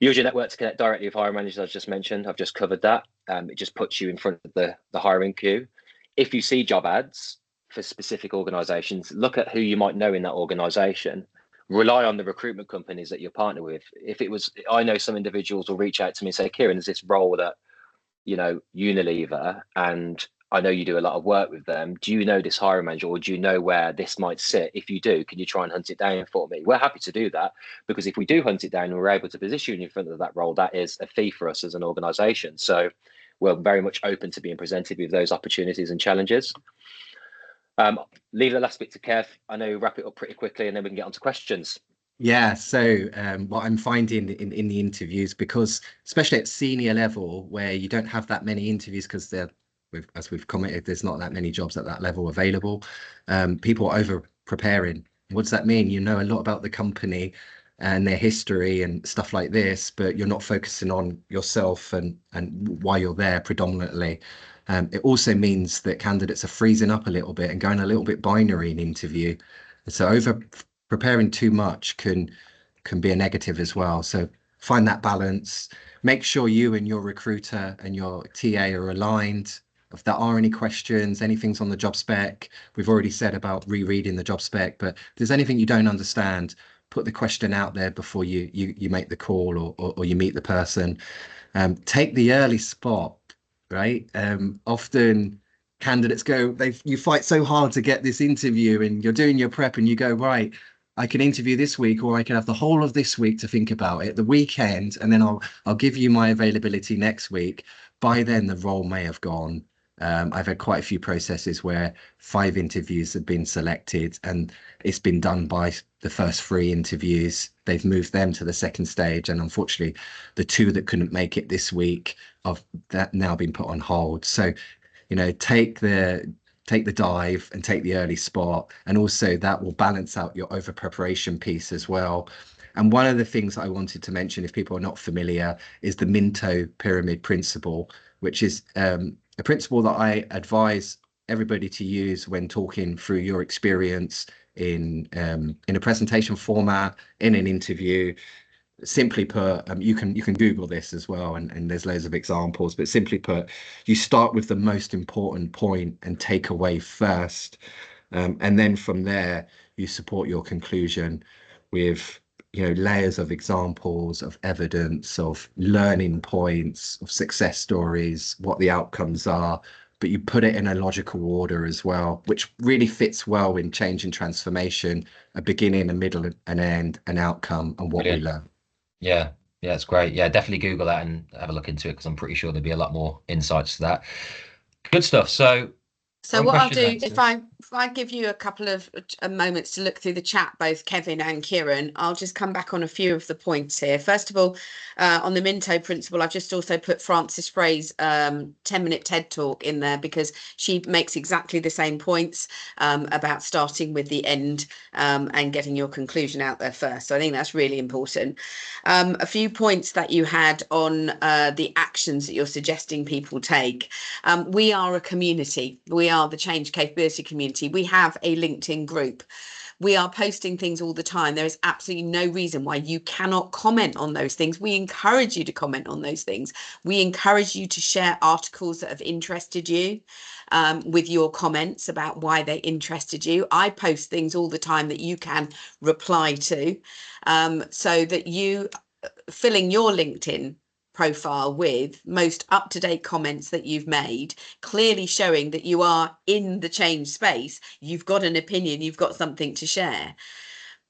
Use your network to connect directly with hiring managers. I've just mentioned, I've just covered that. It just puts you in front of the hiring queue. If you see job ads for specific organizations, look at who you might know in that organization. Rely on the recruitment companies that you partner with. I know some individuals will reach out to me and say, Kieren, there's this role that, Unilever, and I know you do a lot of work with them. Do you know this hiring manager, or do you know where this might sit? If you do, can you try and hunt it down for me? We're happy to do that, because if we do hunt it down and we're able to position you in front of that role, that is a fee for us as an organization. So we're very much open to being presented with those opportunities and challenges. Leave the last bit to Kev. I know wrap it up pretty quickly and then we can get on to questions. Yeah, so what I'm finding in the interviews, because especially at senior level where you don't have that many interviews because as we've commented, there's not that many jobs at that level available. People are over preparing. What does that mean? You know a lot about the company and their history and stuff like this, but you're not focusing on yourself and why you're there predominantly. It also means that candidates are freezing up a little bit and going a little bit binary in interview. So over preparing too much can be a negative as well. So find that balance. Make sure you and your recruiter and your TA are aligned. If there are any questions, anything's on the job spec, we've already said about rereading the job spec, but if there's anything you don't understand, put the question out there before you make the call or you meet the person. Take the early spot, right? Often candidates you fight so hard to get this interview and you're doing your prep and you go, right, I can interview this week, or I can have the whole of this week to think about it, the weekend, and then I'll give you my availability next week. By then the role may have gone. I've had quite a few processes where 5 interviews have been selected and it's been done by the first 3 interviews. they've moved them to the second stage. And unfortunately, the two that couldn't make it this week have that now been put on hold. So, you know, take the dive and take the early spot, and also that will balance out your over preparation piece as well. And one of the things I wanted to mention, if people are not familiar, is the Minto pyramid principle, which is a principle that I advise everybody to use when talking through your experience in a presentation format, in an interview. Simply put, you can Google this as well, and there's loads of examples, but simply put, you start with the most important point and take away first, and then from there you support your conclusion with, you know, layers of examples, of evidence, of learning points, of success stories, what the outcomes are, but you put it in a logical order as well, which really fits well in change and transformation: a beginning, a middle, an end, an outcome, and what we learn. Yeah, yeah, it's great. Yeah, definitely Google that and have a look into it, because I'm pretty sure there'll be a lot more insights to that. Good stuff. So what I'll do, if I give you a couple of moments to look through the chat, both Kevin and Kieren, I'll just come back on a few of the points here. First of all, on the Minto principle, I've just also put Frances Frey's 10-minute TED talk in there, because she makes exactly the same points about starting with the end and getting your conclusion out there first. So I think that's really important. A few points that you had on the actions that you're suggesting people take. We are a community. We are the Change Capability community. We have a LinkedIn group. We are posting things all the time. There is absolutely no reason why you cannot comment on those things. We encourage you to comment on those things. We encourage you to share articles that have interested you with your comments about why they interested you. I post things all the time that you can reply to, so that you filling your LinkedIn profile with most up-to-date comments that you've made, clearly showing that you are in the change space, you've got an opinion, you've got something to share.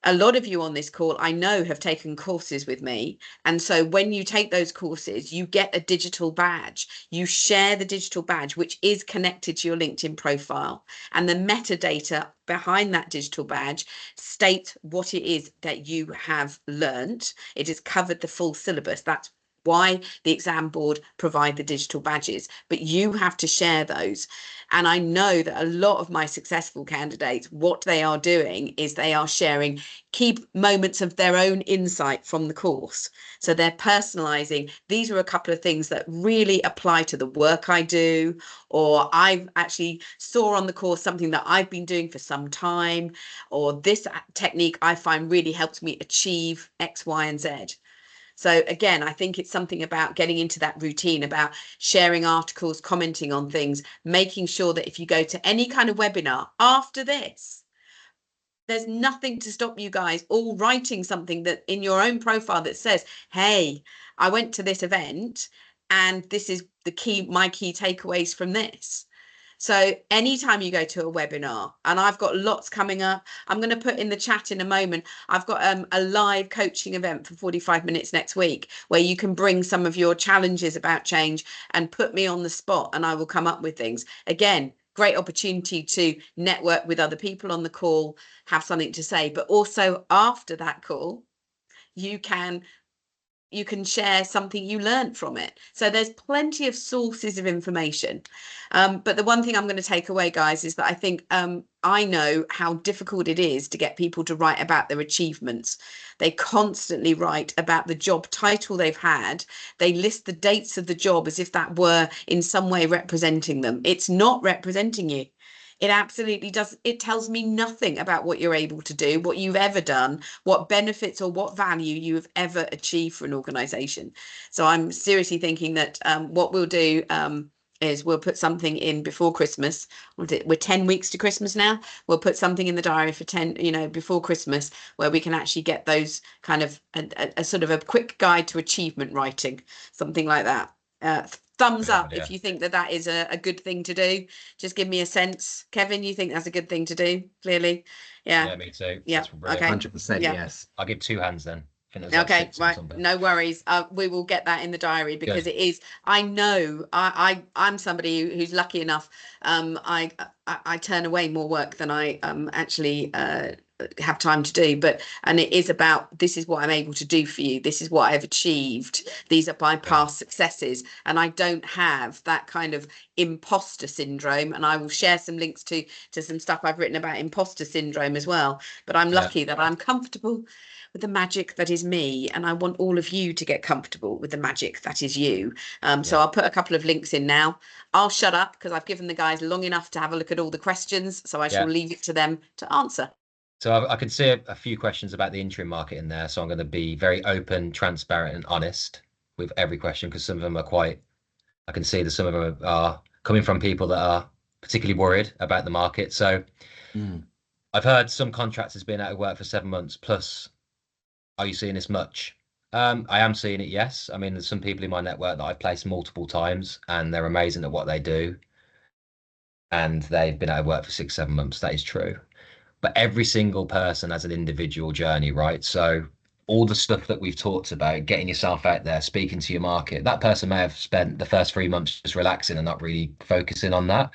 A lot of you on this call, I know, have taken courses with me. And so when you take those courses, you get a digital badge. You share the digital badge, which is connected to your LinkedIn profile. And the metadata behind that digital badge states what it is that you have learned. It has covered the full syllabus. That's why the exam board provide the digital badges, but you have to share those. And I know that a lot of my successful candidates, what they are doing is they are sharing key moments of their own insight from the course. So they're personalizing. These are a couple of things that really apply to the work I do, or I've actually saw on the course something that I've been doing for some time, or this technique I find really helps me achieve X, Y, and Z. So again, I think it's something about getting into that routine, about sharing articles, commenting on things, making sure that if you go to any kind of webinar after this, there's nothing to stop you guys all writing something that in your own profile that says, hey, I went to this event and this is my key takeaways from this. So anytime you go to a webinar, and I've got lots coming up, I'm going to put in the chat in a moment, I've got a live coaching event for 45 minutes next week, where you can bring some of your challenges about change and put me on the spot, and I will come up with things. Again, great opportunity to network with other people on the call, have something to say, but also after that call, you can share something you learned from it. So there's plenty of sources of information. But the one thing I'm going to take away, guys, is that I think I know how difficult it is to get people to write about their achievements. They constantly write about the job title they've had. They list the dates of the job as if that were in some way representing them. It's not representing you. It absolutely does. It tells me nothing about what you're able to do, what you've ever done, what benefits or what value you have ever achieved for an organization. So I'm seriously thinking that what we'll do is we'll put something in before Christmas. We're 10 weeks to Christmas now. We'll put something in the diary for 10, before Christmas, where we can actually get those kind of a sort of a quick guide to achievement writing, something like that. Thumbs up if you think that is a good thing to do. Just give me a sense. Kevin, you think that's a good thing to do? Clearly. Yeah, me too. Yeah, okay. 100% yes. I'll give 2 hands then. Okay, right, no worries. We will get that in the diary, because it is, I know I'm somebody who's lucky enough. I turn away more work than I actually have time to do. And it is about, this is what I'm able to do for you, this is what I've achieved, these are my past successes, and I don't have that kind of imposter syndrome. And I will share some links to some stuff I've written about imposter syndrome as well. But I'm lucky that I'm comfortable with the magic that is me, and I want all of you to get comfortable with the magic that is you. So I'll put a couple of links in now. I'll shut up because I've given the guys long enough to have a look at all the questions, so I shall leave it to them to answer. So I can see a few questions about the interim market in there, so I'm going to be very open, transparent and honest with every question, because some of them are quite, I can see that some of them are coming from people that are particularly worried about the market. So I've heard some contractors being out of work for 7 months plus. Are you seeing this much? I am seeing it, yes. I mean, there's some people in my network that I've placed multiple times and they're amazing at what they do. And they've been out of work for 6, 7 months. That is true. But every single person has an individual journey, right? So all the stuff that we've talked about, getting yourself out there, speaking to your market, that person may have spent the first 3 months just relaxing and not really focusing on that.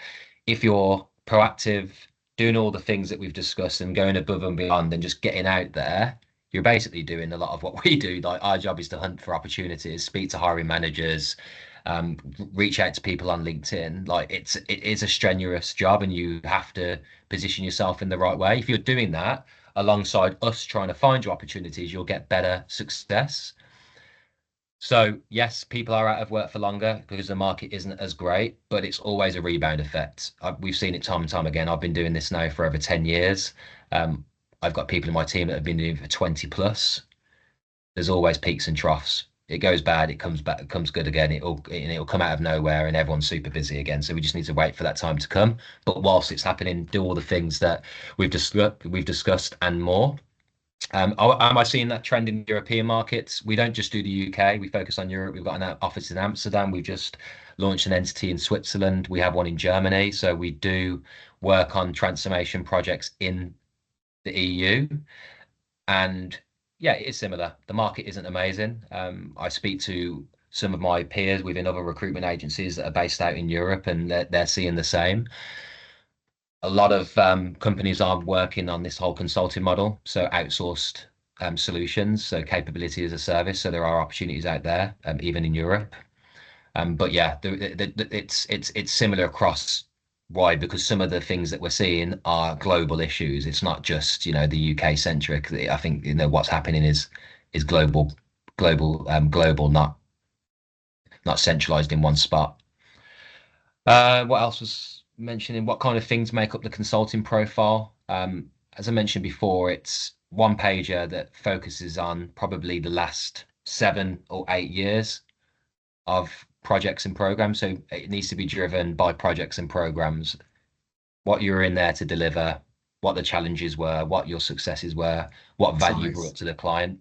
If you're proactive, doing all the things that we've discussed and going above and beyond and just getting out there, you're basically doing a lot of what we do. Like, our job is to hunt for opportunities, speak to hiring managers, reach out to people on LinkedIn. Like, it is a strenuous job, and you have to position yourself in the right way. If you're doing that alongside us trying to find you opportunities, you'll get better success. So yes, people are out of work for longer because the market isn't as great, but it's always a rebound effect. We've seen it time and time again. I've been doing this now for over 10 years. I've got people in my team that have been doing it for 20 plus. There's always peaks and troughs. It goes bad, it comes back, it comes good again. It'll come out of nowhere, and everyone's super busy again. So we just need to wait for that time to come. But whilst it's happening, do all the things that we've discussed and more. Am I seeing that trend in European markets? We don't just do the UK. We focus on Europe. We've got an office in Amsterdam. We've just launched an entity in Switzerland. We have one in Germany. So we do work on transformation projects in the EU. And yeah, it is similar. The market isn't amazing. I speak to some of my peers within other recruitment agencies that are based out in Europe, and they're seeing the same. A lot of companies are working on this whole consulting model, so outsourced solutions, so capability as a service. So there are opportunities out there, even in Europe. But yeah, it's similar across. Why? Because some of the things that we're seeing are global issues. It's not just, the UK centric. I think, what's happening is global, not centralized in one spot. What else was mentioning? What kind of things make up the consulting profile? As I mentioned before, it's one pager that focuses on probably the last 7 or 8 years of projects and programs. So it needs to be driven by projects and programs, what you're in there to deliver, what the challenges were, what your successes were, what value you brought to the client.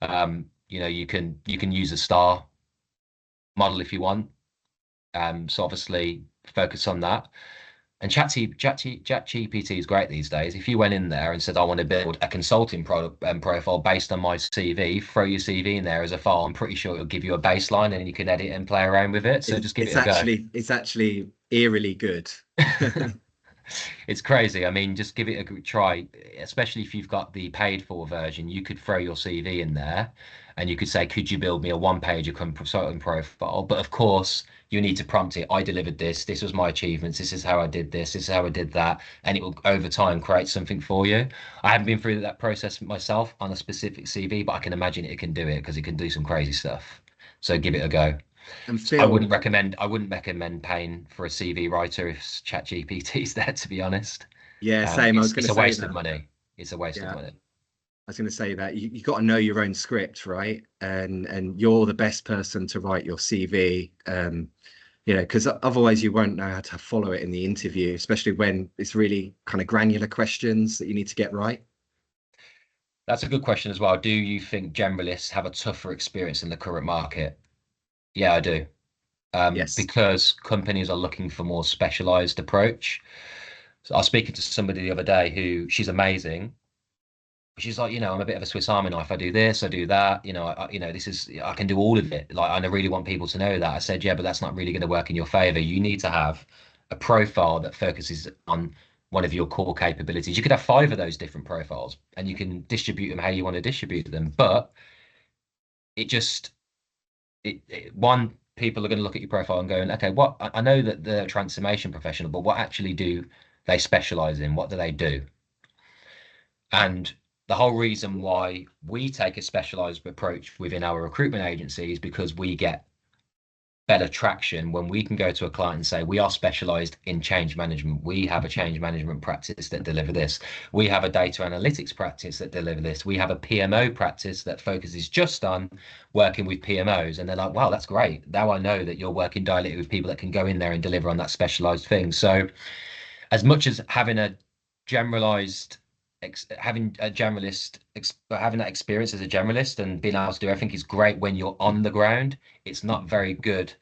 You can use a star model if you want. So obviously focus on that. And ChatGPT is great these days. If you went in there and said, I want to build a consulting profile based on my CV, throw your CV in there as a file. I'm pretty sure it'll give you a baseline, and you can edit and play around with it. So just give it a go. It's actually eerily good. It's crazy. I mean, just give it a try, especially if you've got the paid for version. You could throw your CV in there and you could say, could you build me a 1-page consulting profile? But of course, you need to prompt it. I delivered this. This was my achievements. This is how I did this. This is how I did that. And it will, over time, create something for you. I haven't been through that process myself on a specific CV, but I can imagine it can do it because it can do some crazy stuff. So give it a go. And Phil, I wouldn't recommend paying for a CV writer if ChatGPT is there, to be honest. Yeah, same. It's a waste of money. It's a waste of money. I was going to say that you got to know your own script, right? And you're the best person to write your CV, because otherwise you won't know how to follow it in the interview, especially when it's really kind of granular questions that you need to get right. That's a good question as well. Do you think generalists have a tougher experience in the current market? Yeah, I do. Yes. Because companies are looking for more specialized approach. So I was speaking to somebody the other day who, she's amazing. She's like, I'm a bit of a Swiss Army knife. I do this, I do that. I can do all of it. Like, I really want people to know that. I said, yeah, but that's not really going to work in your favor. You need to have a profile that focuses on one of your core capabilities. You could have 5 of those different profiles and you can distribute them how you want to distribute them. But one, people are going to look at your profile and going, okay, what, I know that they're a transformation professional, but what actually do they specialize in? What do they do? And the whole reason why we take a specialized approach within our recruitment agency is because we get better traction when we can go to a client and say, we are specialized in change management. We have a change management practice that deliver this. We have a data analytics practice that deliver this. We have a PMO practice that focuses just on working with PMOs. And they're like, wow, that's great. Now I know that you're working directly with people that can go in there and deliver on that specialized thing. So as much as having a generalized having that experience as a generalist and being able to do everything is great when you're on the ground. It's not very good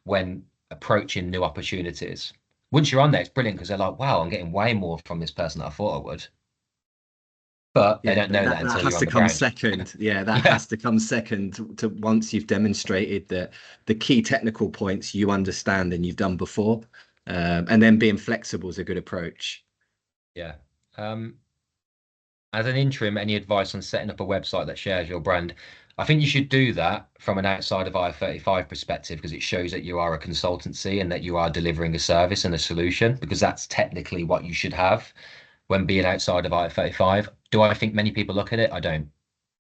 when approaching new opportunities. Once you're on there, it's brilliant because they're like, wow, I'm getting way more from this person than I thought I would. But they don't know that until you're on the ground. Second. Yeah, that has to come second to once you've demonstrated that the key technical points you understand and you've done before. And then being flexible is a good approach. Yeah. As an interim, any advice on setting up a website that shares your brand? I think you should do that from an outside of IR35 perspective because it shows that you are a consultancy and that you are delivering a service and a solution, because that's technically what you should have when being outside of IR35. Do I think many people look at it? I don't,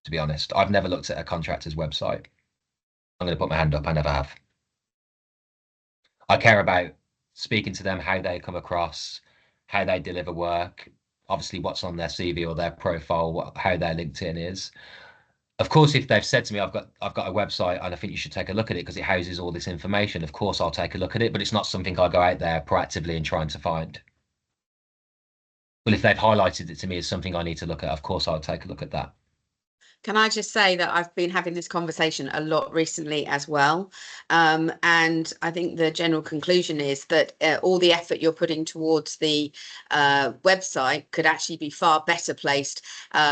to be honest. I've never looked at a contractor's website. I'm going to put my hand up. I never have. I care about speaking to them, how they come across, how they deliver work, obviously what's on their CV or their profile, how their LinkedIn is. Of course, if they've said to me, I've got a website and I think you should take a look at it because it houses all this information, of course I'll take a look at it, but it's not something I go out there proactively and trying to find. But if they've highlighted it to me as something I need to look at, of course I'll take a look at that. Can I just say that I've been having this conversation a lot recently as well. And I think the general conclusion is that all the effort you're putting towards the website could actually be far better placed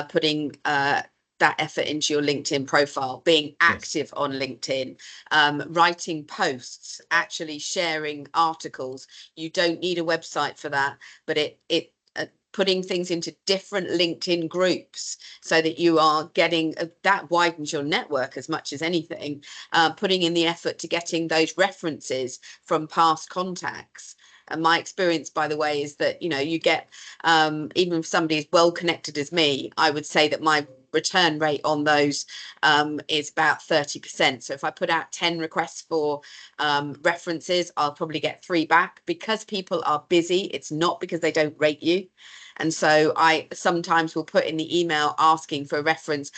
putting that effort into your LinkedIn profile, being active on LinkedIn, writing posts, actually sharing articles. You don't need a website for that, but it putting things into different LinkedIn groups so that you are getting that widens your network as much as anything, putting in the effort to getting those references from past contacts. And my experience, by the way, is that, you know, you get, even if somebody as well connected as me, I would say that my return rate on those is about 30%. So if I put out 10 requests for references, I'll probably get 3 back because people are busy. It's not because they don't rate you. And so I sometimes will put in the email asking for a reference,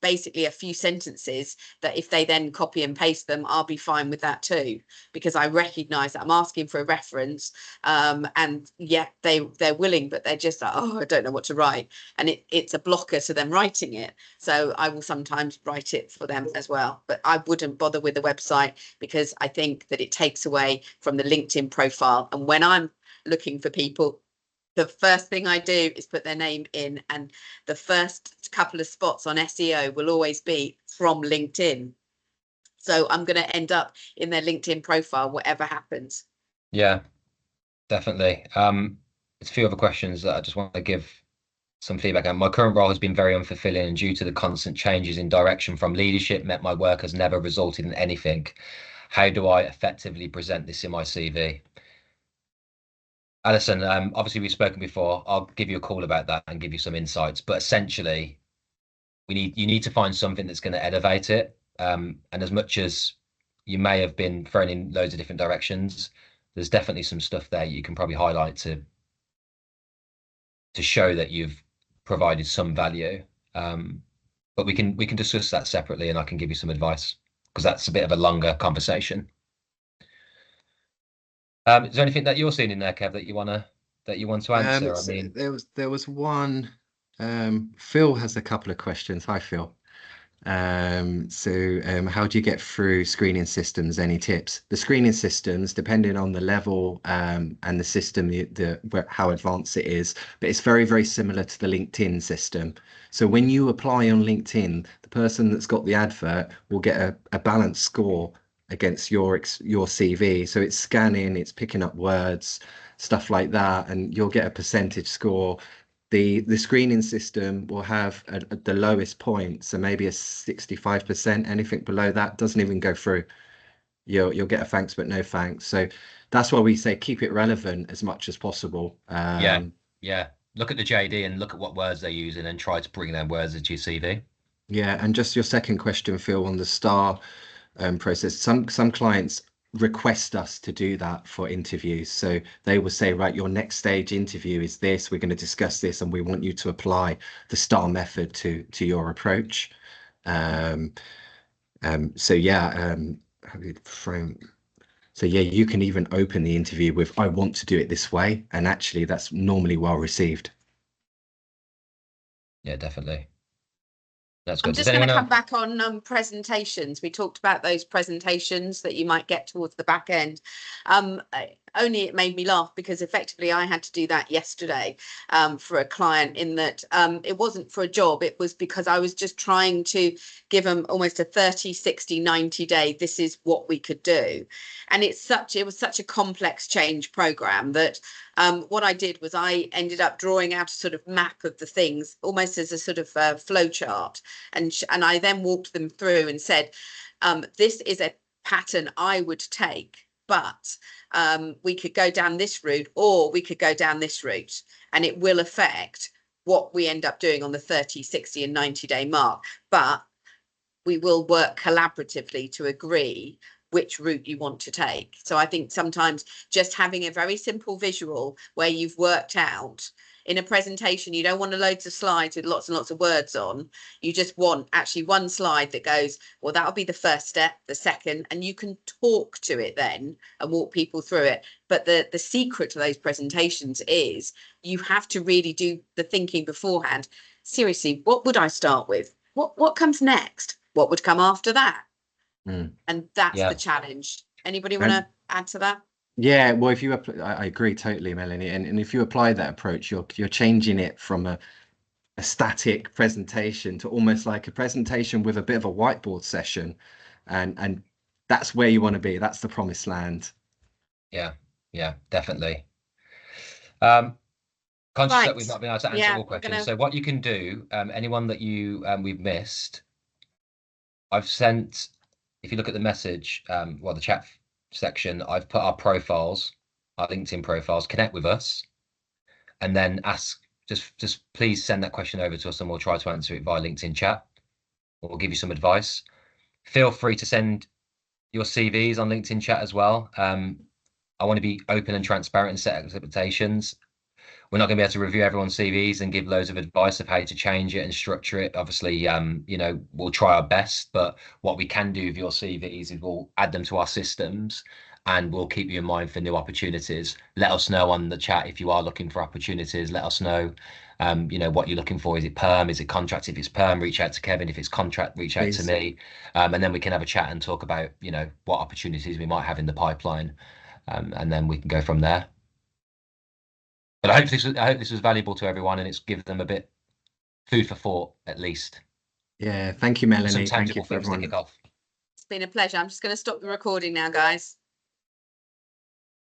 basically a few sentences that if they then copy and paste them, I'll be fine with that too, because I recognize that I'm asking for a reference, and yet they're willing, but they're just like, oh, I don't know what to write. And it's a blocker to them writing it. So I will sometimes write it for them as well. But I wouldn't bother with the website because I think that it takes away from the LinkedIn profile. And when I'm looking for people, the first thing I do is put their name in, and the first couple of spots on SEO will always be from LinkedIn. So I'm going to end up in their LinkedIn profile, whatever happens. Yeah, definitely. There's a few other questions that I just want to give some feedback on. My current role has been very unfulfilling, and due to the constant changes in direction from leadership, meant my work has never resulted in anything. How do I effectively present this in my CV? Alison, obviously we've spoken before. I'll give you a call about that and give you some insights. But essentially, you need to find something that's going to elevate it. And as much as you may have been thrown in loads of different directions, there's definitely some stuff there you can probably highlight to show that you've provided some value. But we can discuss that separately, and I can give you some advice because that's a bit of a longer conversation. Is there anything that you're seeing in there, Kev, that you want to answer? I mean, there was one. Phil has a couple of questions. Hi, Phil. How do you get through screening systems? Any tips? The screening systems, depending on the level and the system, how advanced it is, but it's very, very similar to the LinkedIn system. So when you apply on LinkedIn, the person that's got the advert will get a balanced score against your CV. So it's scanning, it's picking up words, stuff like that, and you'll get a percentage score. The screening system will have the lowest point, so maybe a 65%. Anything below that doesn't even go through. You'll get a thanks but no thanks. So that's why we say keep it relevant as much as possible. Yeah. Look at the JD and look at what words they're using and try to bring them words into your CV. Yeah, and just your second question, Phil, on the STAR process. Some clients request us to do that for interviews. So they will say, right, your next stage interview is this. We're going to discuss this, and we want you to apply the STAR method to your approach. So yeah, how do you frame? So yeah, you can even open the interview with, I want to do it this way. And actually that's normally well received. Yeah, definitely. That's good. I'm just going to come back on presentations. We talked about those presentations that you might get towards the back end. Only it made me laugh because effectively I had to do that yesterday for a client, in that it wasn't for a job. It was because I was just trying to give them almost a 30, 60, 90 day, this is what we could do. And it was such a complex change program that what I did was I ended up drawing out a sort of map of the things, almost as a sort of flow chart. And I then walked them through and said, this is a pattern I would take, but we could go down this route, or we could go down this route, and it will affect what we end up doing on the 30, 60 and 90 day mark. But we will work collaboratively to agree which route you want to take. So I think sometimes just having a very simple visual where you've worked out in a presentation, you don't want loads of slides with lots and lots of words on. You just want actually one slide that goes, well, that'll be the first step, the second, and you can talk to it then and walk people through it. But the secret to those presentations is you have to really do the thinking beforehand. Seriously, what would I start with? What comes next? What would come after that? And that's the challenge. Anybody want to add to that? Yeah, well, if you I agree totally, Melanie. And if you apply that approach, you're changing it from a static presentation to almost like a presentation with a bit of a whiteboard session, and that's where you want to be. That's the promised land. Yeah, definitely. Conscious that we've not been able to answer all questions. So what you can do, anyone that we've missed, I've sent, if you look at the message, the chat section, I've put our profiles, our LinkedIn profiles, connect with us, and then ask, just please send that question over to us and we'll try to answer it via LinkedIn chat. We'll give you some advice. Feel free to send your CVs on LinkedIn chat as well. I want to be open and transparent and set expectations. We're not going to be able to review everyone's CVs and give loads of advice of how to change it and structure it. Obviously, we'll try our best, but what we can do with your CVs is we'll add them to our systems and we'll keep you in mind for new opportunities. Let us know on the chat if you are looking for opportunities. Let us know, what you're looking for. Is it perm? Is it contract? If it's perm, reach out to Kevin. If it's contract, reach out to me. And then we can have a chat and talk about, what opportunities we might have in the pipeline. And then we can go from there. But I hope this was valuable to everyone and it's given them a bit food for thought, at least. Yeah, thank you, Melanie. Some tangible thank you for things to everyone. kick off. It's been a pleasure. I'm just going to stop the recording now, guys.